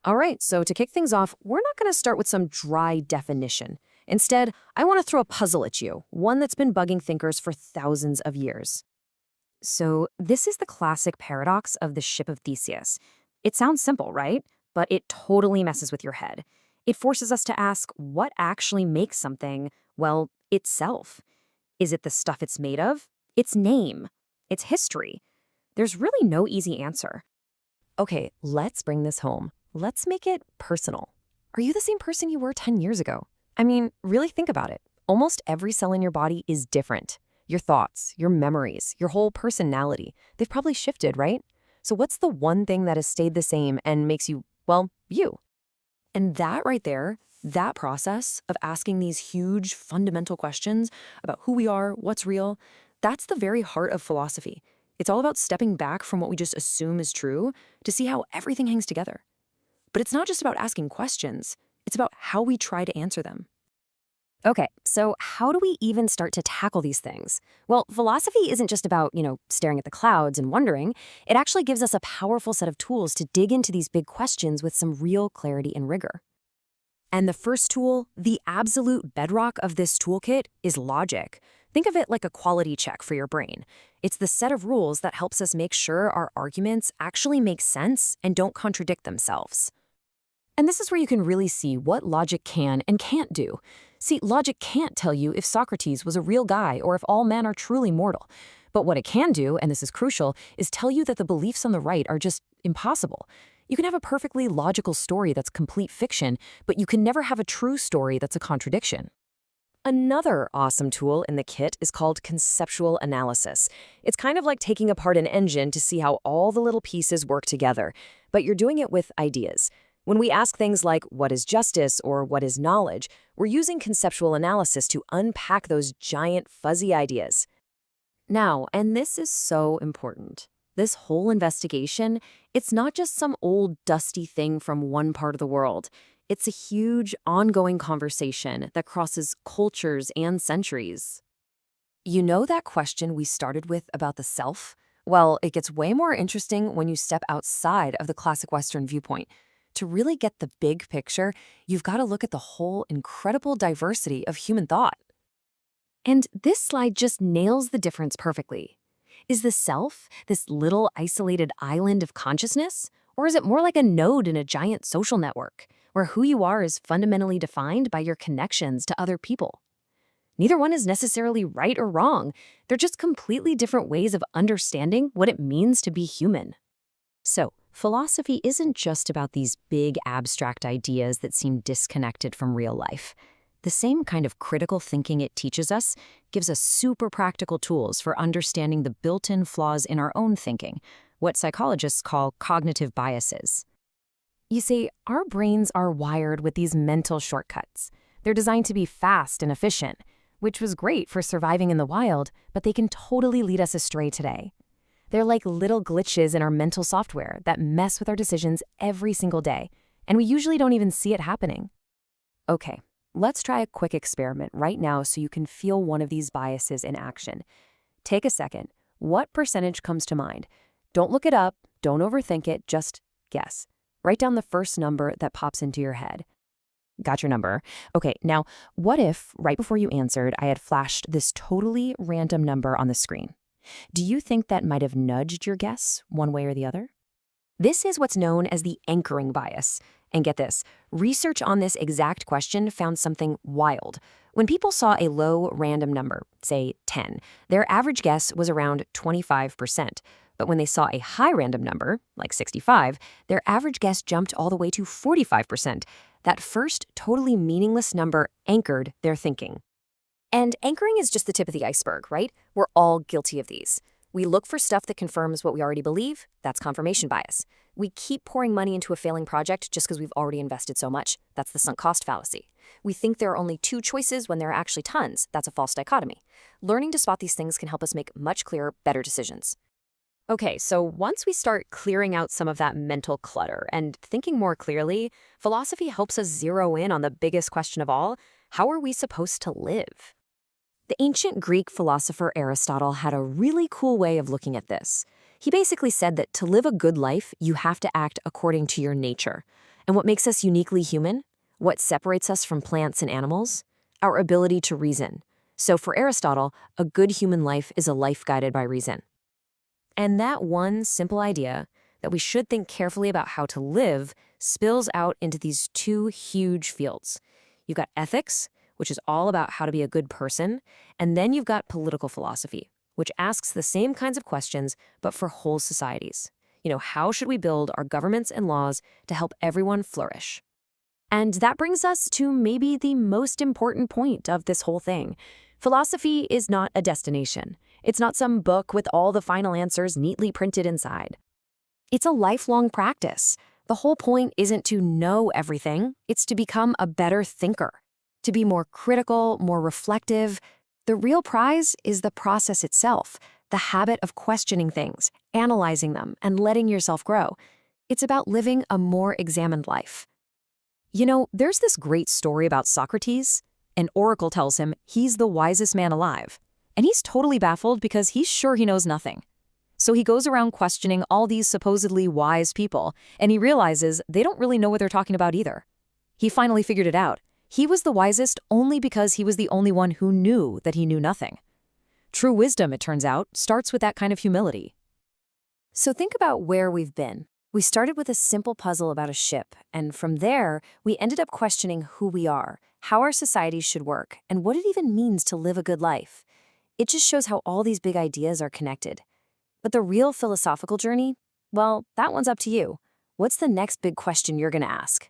All right, so to kick things off, we're not going to start with some dry definition. Instead, I want to throw a puzzle at you, one that's been bugging thinkers for thousands of years. So, this is the classic paradox of the ship of Theseus. It sounds simple, right? But it totally messes with your head. It forces us to ask what actually makes something, well, itself. Is it the stuff it's made of? Its name? Its history? There's really no easy answer. Okay, let's bring this home. Let's make it personal. Are you the same person you were 10 years ago? I mean, really think about it. Almost every cell in your body is different. Your thoughts, your memories, your whole personality, they've probably shifted, right? So what's the one thing that has stayed the same and makes you, well, you? And that right there, that process of asking these huge fundamental questions about who we are, what's real, that's the very heart of philosophy. It's all about stepping back from what we just assume is true to see how everything hangs together. But it's not just about asking questions, it's about how we try to answer them. Okay, so how do we even start to tackle these things? Well, philosophy isn't just about, staring at the clouds and wondering. It actually gives us a powerful set of tools to dig into these big questions with some real clarity and rigor. And the first tool, the absolute bedrock of this toolkit, is logic. Think of it like a quality check for your brain. It's the set of rules that helps us make sure our arguments actually make sense and don't contradict themselves. And this is where you can really see what logic can and can't do. See, logic can't tell you if Socrates was a real guy or if all men are truly mortal. But what it can do, and this is crucial, is tell you that the beliefs on the right are just impossible. You can have a perfectly logical story that's complete fiction, but you can never have a true story that's a contradiction. Another awesome tool in the kit is called conceptual analysis. It's kind of like taking apart an engine to see how all the little pieces work together, but you're doing it with ideas. When we ask things like, what is justice or what is knowledge, we're using conceptual analysis to unpack those giant fuzzy ideas. Now, and this is so important, this whole investigation, it's not just some old dusty thing from one part of the world. It's a huge, ongoing conversation that crosses cultures and centuries. You know that question we started with about the self? Well, it gets way more interesting when you step outside of the classic Western viewpoint. To really get the big picture, you've got to look at the whole incredible diversity of human thought. And this slide just nails the difference perfectly. Is the self this little isolated island of consciousness? Or is it more like a node in a giant social network, where who you are is fundamentally defined by your connections to other people? Neither one is necessarily right or wrong. They're just completely different ways of understanding what it means to be human. So, philosophy isn't just about these big abstract ideas that seem disconnected from real life. The same kind of critical thinking it teaches us gives us super practical tools for understanding the built-in flaws in our own thinking, what psychologists call cognitive biases. You see, our brains are wired with these mental shortcuts. They're designed to be fast and efficient, which was great for surviving in the wild, but they can totally lead us astray today. They're like little glitches in our mental software that mess with our decisions every single day, and we usually don't even see it happening. Okay, let's try a quick experiment right now so you can feel one of these biases in action. Take a second. What percentage comes to mind? Don't look it up, don't overthink it, just guess. Write down the first number that pops into your head. Got your number. Okay, now, what if, right before you answered, I had flashed this totally random number on the screen? Do you think that might have nudged your guess one way or the other? This is what's known as the anchoring bias. And get this, research on this exact question found something wild. When people saw a low random number, say 10, their average guess was around 25%. But when they saw a high random number, like 65, their average guess jumped all the way to 45%. That first totally meaningless number anchored their thinking. And anchoring is just the tip of the iceberg, right? We're all guilty of these. We look for stuff that confirms what we already believe. That's confirmation bias. We keep pouring money into a failing project just because we've already invested so much. That's the sunk cost fallacy. We think there are only two choices when there are actually tons. That's a false dichotomy. Learning to spot these things can help us make much clearer, better decisions. Okay, so once we start clearing out some of that mental clutter and thinking more clearly, philosophy helps us zero in on the biggest question of all: how are we supposed to live? The ancient Greek philosopher Aristotle had a really cool way of looking at this. He basically said that to live a good life, you have to act according to your nature. And what makes us uniquely human? What separates us from plants and animals? Our ability to reason. So for Aristotle, a good human life is a life guided by reason. And that one simple idea that we should think carefully about how to live spills out into these two huge fields. You've got ethics, which is all about how to be a good person, and then you've got political philosophy, which asks the same kinds of questions, but for whole societies. How should we build our governments and laws to help everyone flourish? And that brings us to maybe the most important point of this whole thing. Philosophy is not a destination. It's not some book with all the final answers neatly printed inside. It's a lifelong practice. The whole point isn't to know everything, it's to become a better thinker, to be more critical, more reflective. The real prize is the process itself, the habit of questioning things, analyzing them, and letting yourself grow. It's about living a more examined life. There's this great story about Socrates. An oracle tells him he's the wisest man alive, and he's totally baffled because he's sure he knows nothing. So he goes around questioning all these supposedly wise people, and he realizes they don't really know what they're talking about either. He finally figured it out. He was the wisest only because he was the only one who knew that he knew nothing. True wisdom, it turns out, starts with that kind of humility. So think about where we've been. We started with a simple puzzle about a ship, and from there, we ended up questioning who we are, how our societies should work, and what it even means to live a good life. It just shows how all these big ideas are connected. But the real philosophical journey? Well, that one's up to you. What's the next big question you're going to ask?